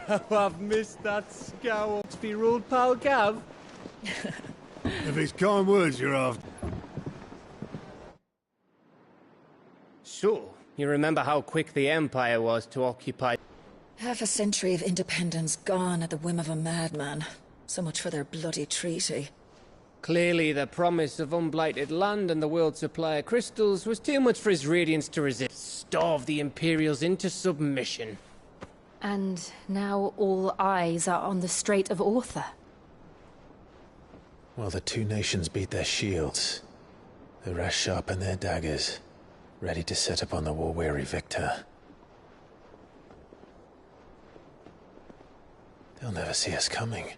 Oh, I've missed that scowl to be ruled Pal Gav. If it's kind words you're after. So, you remember how quick the Empire was to occupy... Half a century of independence gone at the whim of a madman. So much for their bloody treaty. Clearly, the promise of unblighted land and the world's supply of crystals was too much for his radiance to resist. Starve the Imperials into submission. And now all eyes are on the Strait of Author. While the two nations beat their shields, the rest sharpen their daggers, ready to set upon the war-weary victor. They'll never see us coming.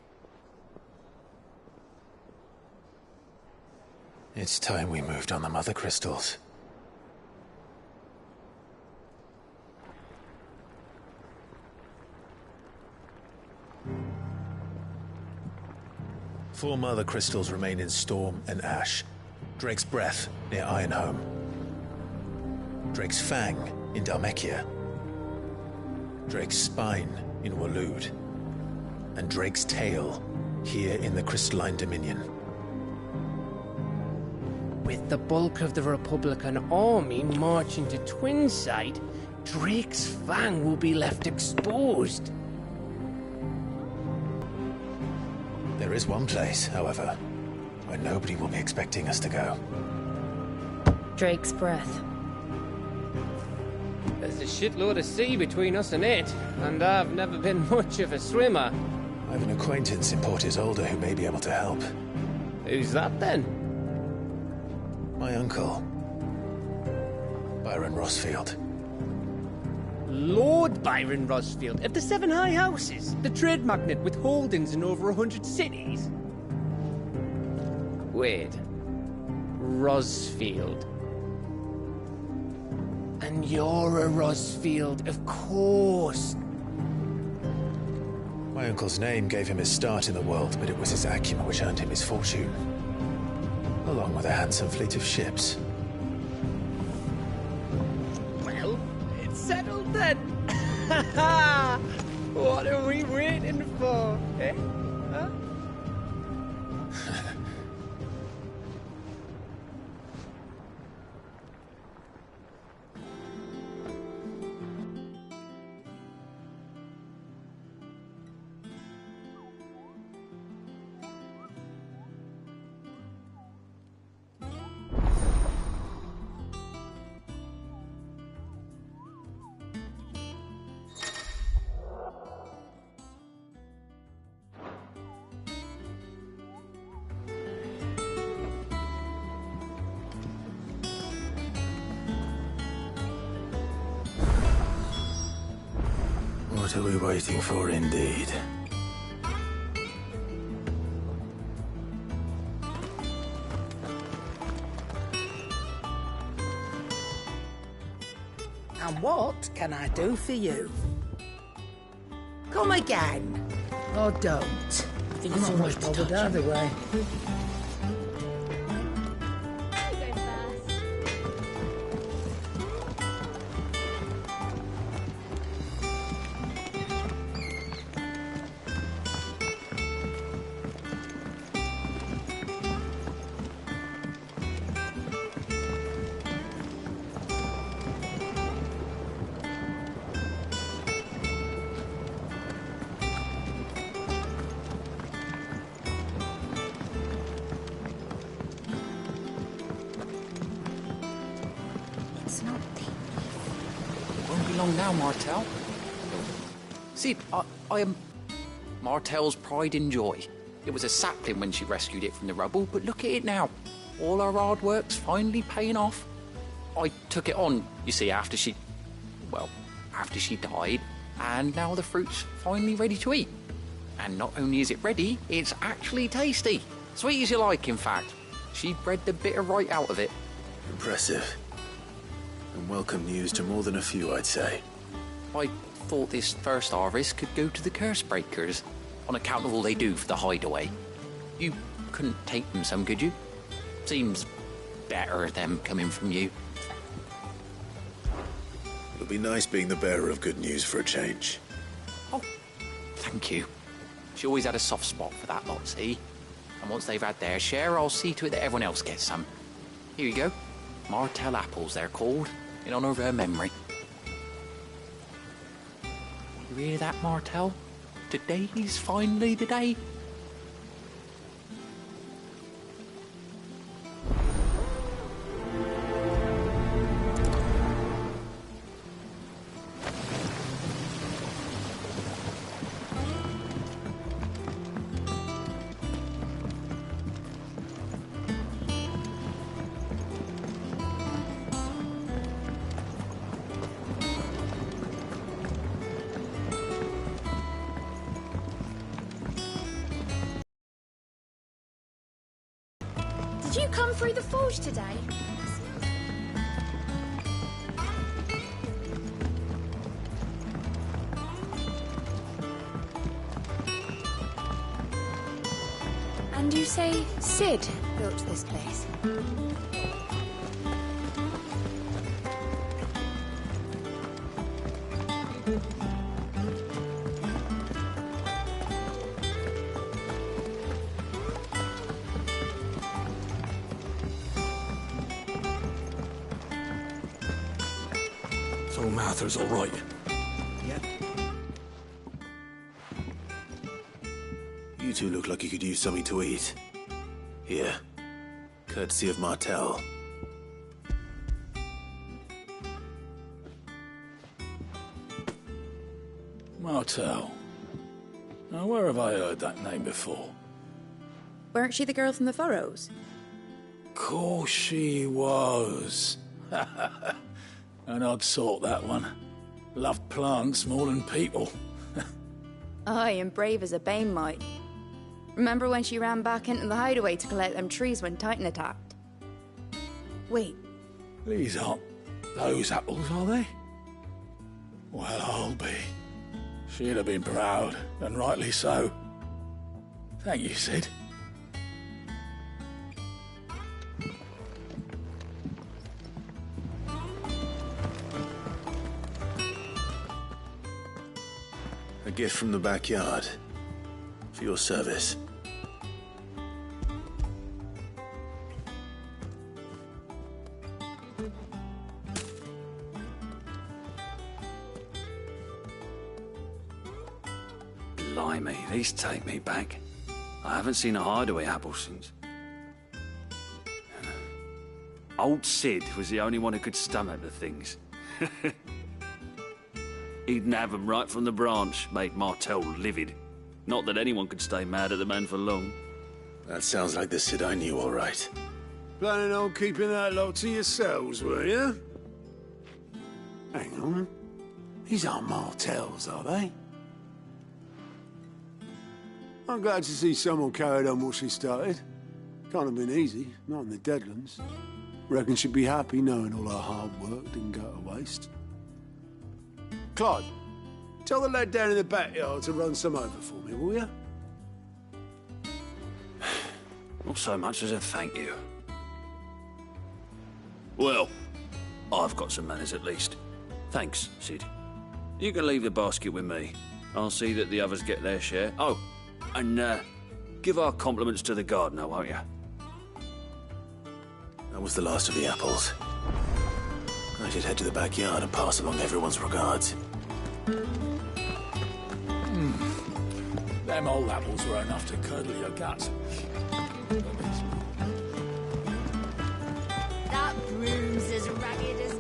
It's time we moved on the Mother Crystals. Four Mother Crystals remain in Storm and Ash. Drake's Breath near Ironhome. Drake's Fang in Dhalmekia. Drake's Spine in Waloed. And Drake's Tail here in the Crystalline Dominion. With the bulk of the Republican army marching to Twinside, Drake's Fang will be left exposed. There is one place, however, where nobody will be expecting us to go. Drake's Breath. There's a shitload of sea between us and it, and I've never been much of a swimmer. I have an acquaintance in Port Isolde who may be able to help. Who's that then? My uncle, Byron Rosfield. Lord Byron Rosfield of the Seven High Houses, the trade magnate with holdings in over 100 cities. Wait, Rosfield. And you're a Rosfield, of course. My uncle's name gave him his start in the world, but it was his acumen which earned him his fortune. Along with a handsome fleet of ships. Well, it's settled then. What are we waiting for, eh? Huh? What are we waiting for, indeed? And what can I do for you? Come again. Or don't. I'm not much bothered either way. Won't be long now, Martel. See, I am Martel's pride and joy. It was a sapling when she rescued it from the rubble, but look at it now. All our hard work's finally paying off. I took it on, you see, after she died, and now the fruit's finally ready to eat. And not only is it ready, it's actually tasty. Sweet as you like, in fact. She bred the bitter right out of it. Impressive. And welcome news to more than a few, I'd say. I thought this first harvest could go to the curse breakers, on account of all they do for the hideaway. You couldn't take them some, could you? Seems better them coming from you. It'll be nice being the bearer of good news for a change. Oh, thank you. She always had a soft spot for that lot, see? And once they've had their share, I'll see to it that everyone else gets some. Here you go. Martell apples, they're called, in honor of her memory. You hear that, Martell? Today's finally the day. Did you come through the forge today? And you say Sid built this place? So Mather's all right. Yep. You two look like you could use something to eat. Here. Courtesy of Martell. Martell. Now, where have I heard that name before? Weren't she the girl from the Furrows? Course she was. An odd sort, that one. Loved plants more than people. Aye, and brave as a bane might. Remember when she ran back into the hideaway to collect them trees when Titan attacked? Wait, These aren't those apples, are they? Well, I'll be. She'd have been proud, and rightly so. Thank you, Sid. A gift from the backyard. For your service. Blimey, these take me back. I haven't seen a hideaway apple since. Old Sid was the only one who could stomach the things. He'd nab 'em right from the branch, made Martell livid. Not that anyone could stay mad at the man for long. That sounds like the Sid I knew, all right. Planning on keeping that lot to yourselves, were you? Hang on. These aren't Martells, are they? I'm glad to see someone carried on what she started. Can't have been easy, not in the Deadlands. Reckon she'd be happy knowing all her hard work didn't go to waste. Clive, tell the lad down in the backyard to run some over for me, will you? Not so much as a thank you. Well, I've got some manners at least. Thanks, Sid. You can leave the basket with me. I'll see that the others get their share. Oh, and give our compliments to the gardener, won't you? That was the last of the apples. I should head to the backyard and pass along everyone's regards. Them old apples were enough to curdle your guts. that broom's as ragged as...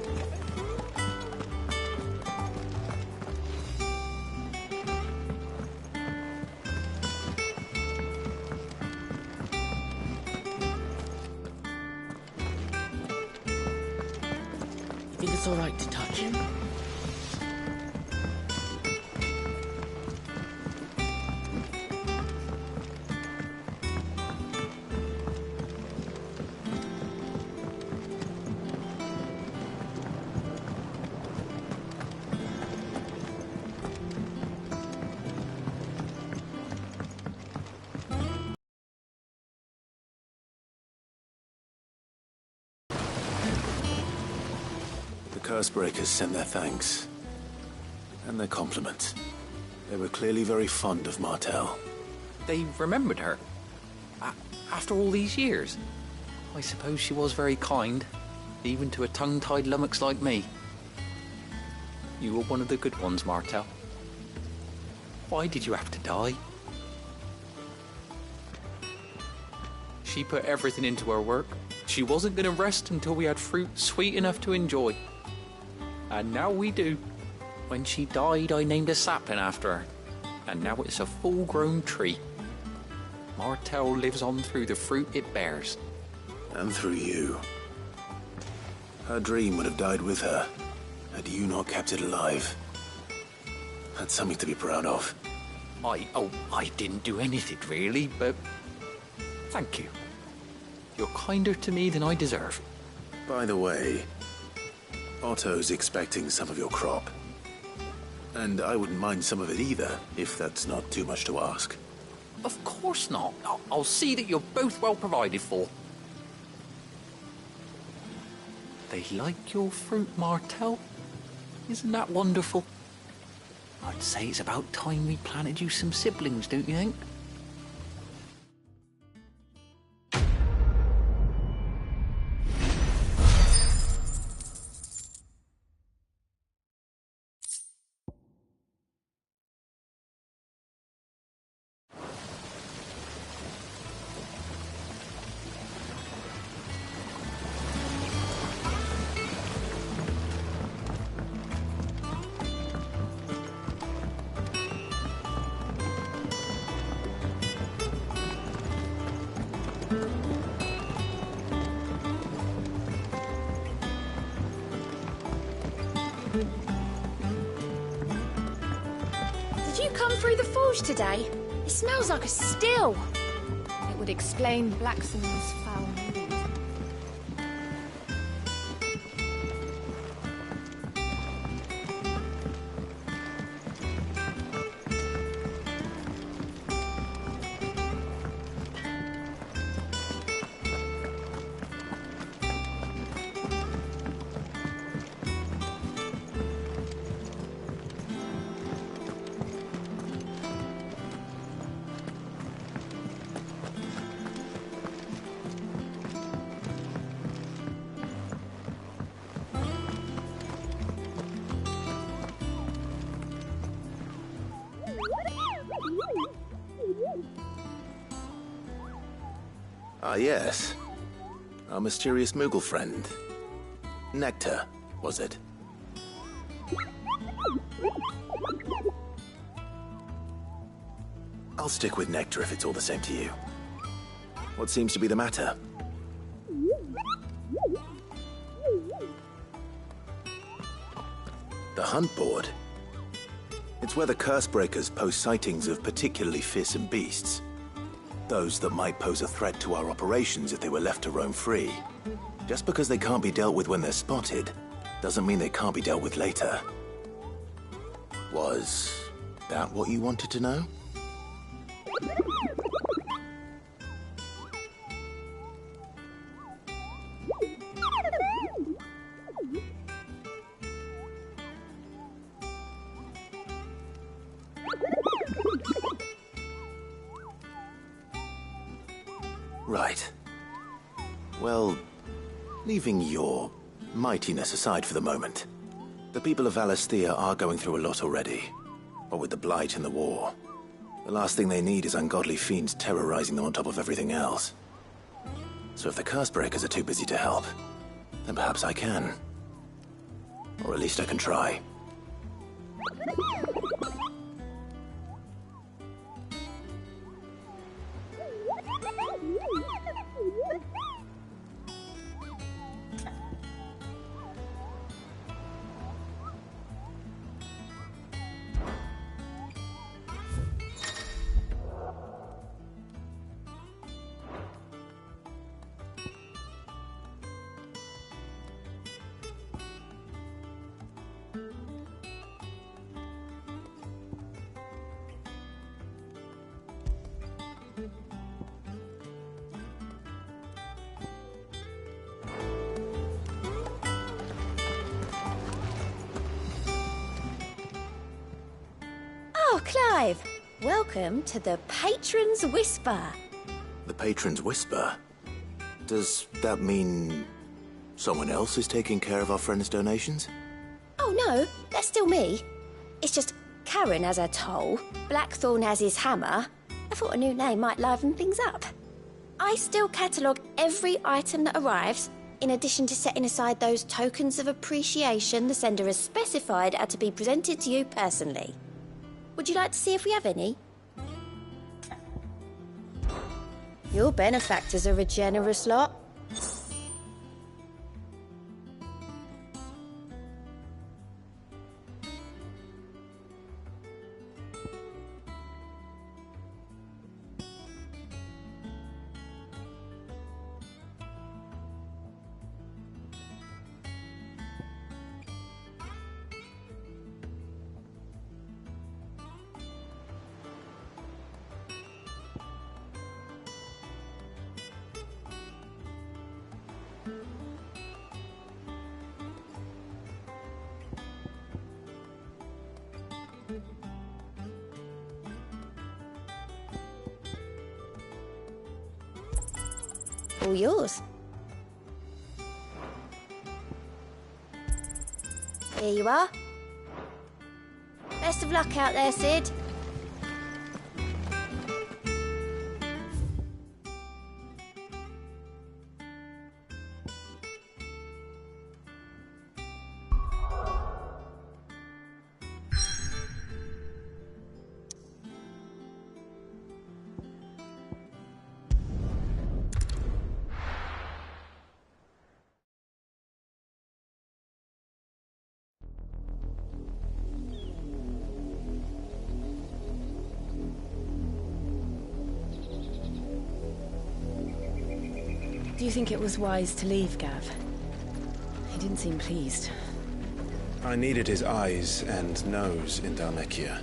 You think it's all right to touch him? The Cursebreakers send their thanks. And their compliments. They were clearly very fond of Martell. They remembered her. After all these years. I suppose she was very kind, even to a tongue-tied lummox like me. You were one of the good ones, Martell. Why did you have to die? She put everything into her work. She wasn't going to rest until we had fruit sweet enough to enjoy. And now we do. When she died, I named a sapling after her. And now it's a full-grown tree. Martell lives on through the fruit it bears. And through you. Her dream would have died with her, had you not kept it alive. That's something to be proud of. I didn't do anything really, but thank you. You're kinder to me than I deserve. By the way, Otto's expecting some of your crop. And I wouldn't mind some of it either, if that's not too much to ask. Of course not. I'll see that you're both well provided for. They like your fruit, Martell. Isn't that wonderful? I'd say it's about time we planted you some siblings, don't you think? Did you come through the forge today? It smells like a still. It would explain Blackthorn's foul mood. Ah, yes. Our mysterious Moogle friend. Nectar, was it? I'll stick with Nectar if it's all the same to you. What seems to be the matter? The hunt board? It's where the Cursebreakers post sightings of particularly fearsome beasts. Those that might pose a threat to our operations if they were left to roam free. Just because they can't be dealt with when they're spotted, doesn't mean they can't be dealt with later. Was that what you wanted to know? Right. Well, leaving your mightiness aside for the moment, the people of Valisthea are going through a lot already. What with the Blight and the war. The last thing they need is ungodly fiends terrorizing them on top of everything else. So if the Cursebreakers are too busy to help, then perhaps I can. Or at least I can try. Oh, arrive! Welcome to the Patron's Whisper. The Patron's Whisper? Does that mean someone else is taking care of our friend's donations? Oh no, that's still me. It's just Karen has her toll, Blackthorn has his hammer. I thought a new name might liven things up. I still catalogue every item that arrives, in addition to setting aside those tokens of appreciation the sender has specified are to be presented to you personally. Would you like to see if we have any? Your benefactors are a generous lot. All yours. Here you are. Best of luck out there, Sid. Do you think it was wise to leave, Gav? He didn't seem pleased. I needed his eyes and nose in Dhalmekia.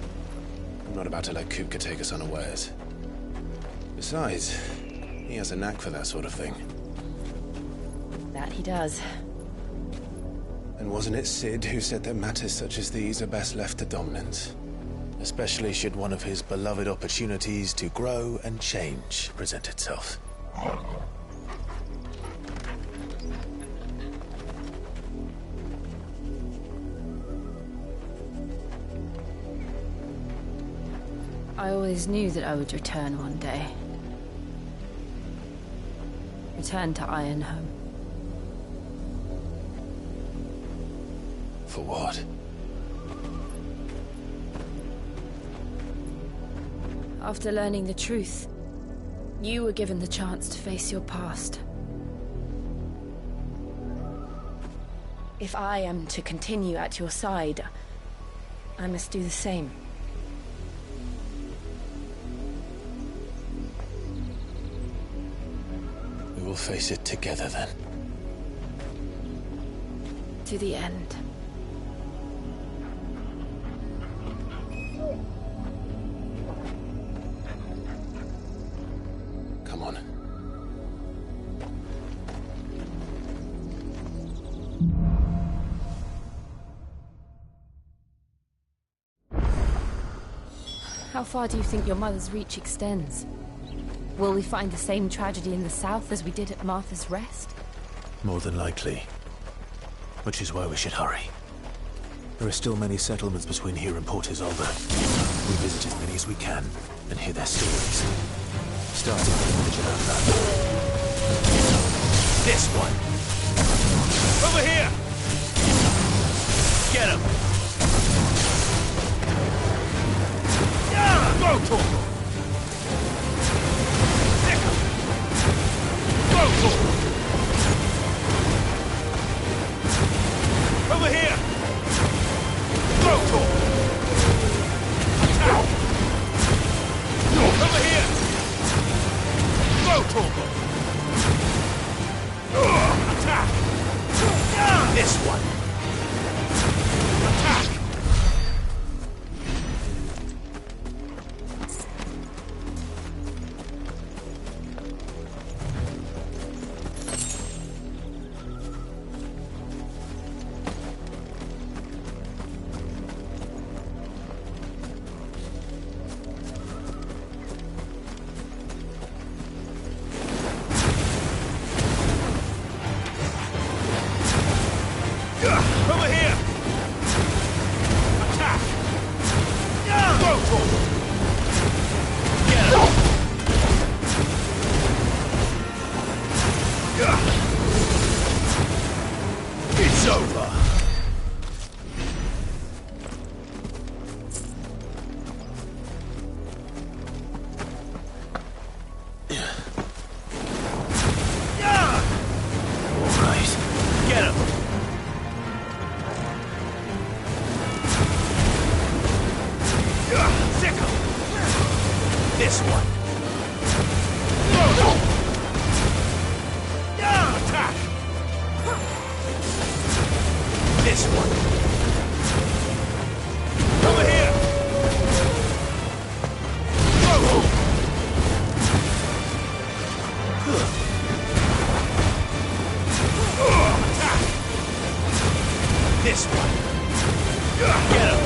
I'm not about to let Kupka take us unawares. Besides, he has a knack for that sort of thing. That he does. And wasn't it Sid who said that matters such as these are best left to dominance? Especially should one of his beloved opportunities to grow and change present itself. I always knew that I would return one day. Return to Ironhome. For what? After learning the truth, you were given the chance to face your past. If I am to continue at your side, I must do the same. We will face it together then. To the end. Come on. How far do you think your mother's reach extends? Will we find the same tragedy in the south as we did at Martha's Rest? More than likely. Which is why we should hurry. There are still many settlements between here and Port Isolde. We visit as many as we can and hear their stories. Starting with the village around that. This one! Over here! Get him! Yeah! Go, Torgal! Go, Torgal! Over here! Go, Torgal! Attack! Over here! Go, Torgal! Attack! This one! Attack! This one. Attack! This one. Over here! Attack! This one. Get him!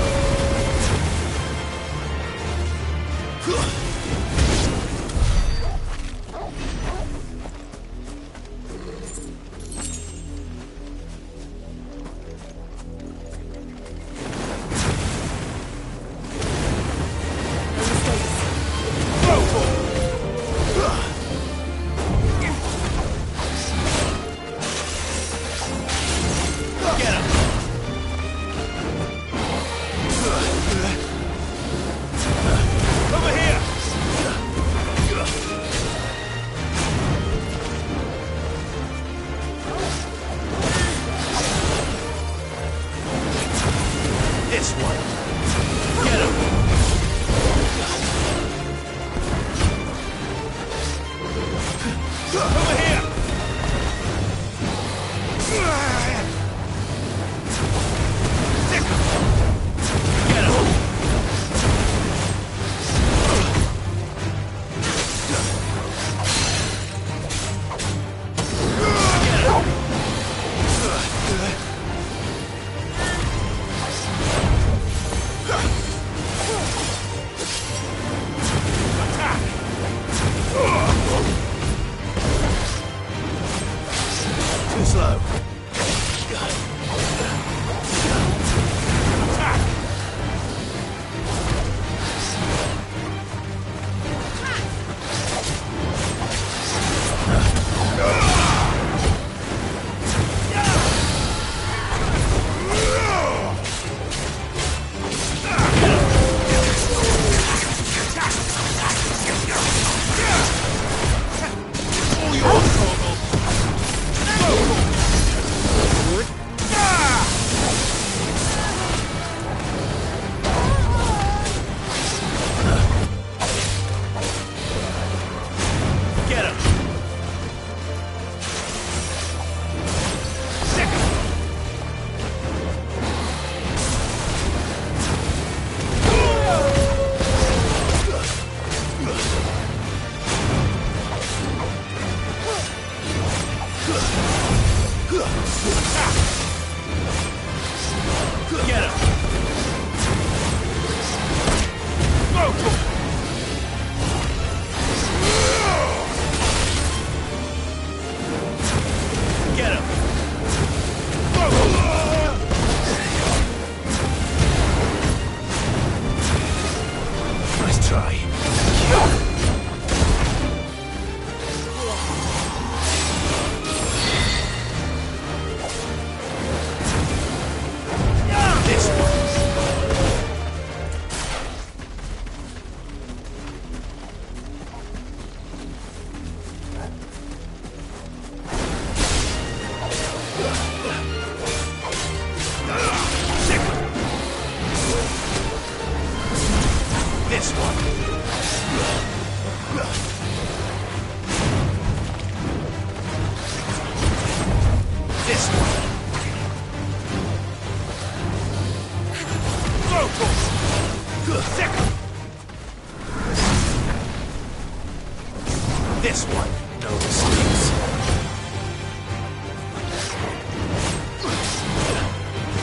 This one, no mistakes.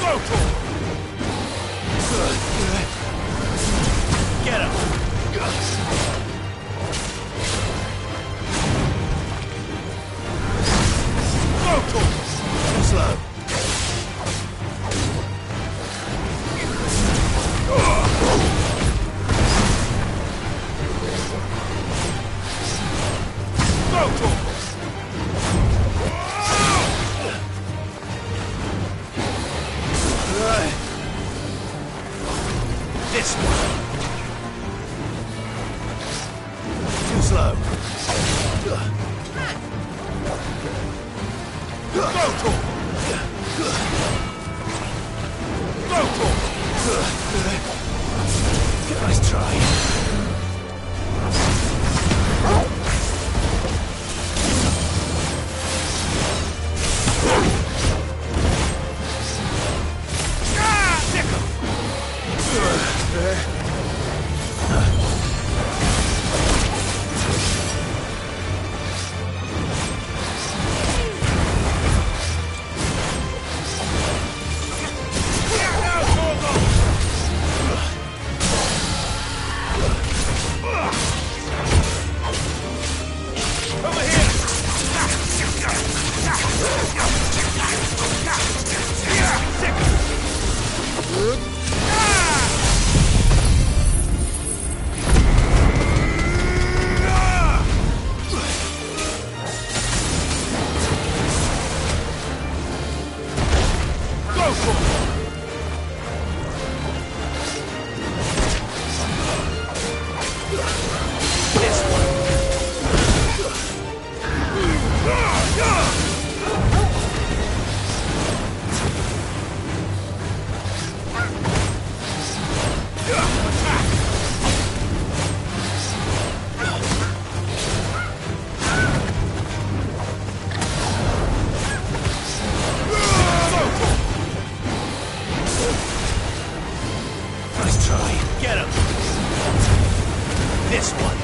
Go for it! Get him! Go for it! Slow. This one. Too slow. Go to him. Go to him. Nice try. Nice try. Get him. This one.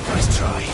Nice try.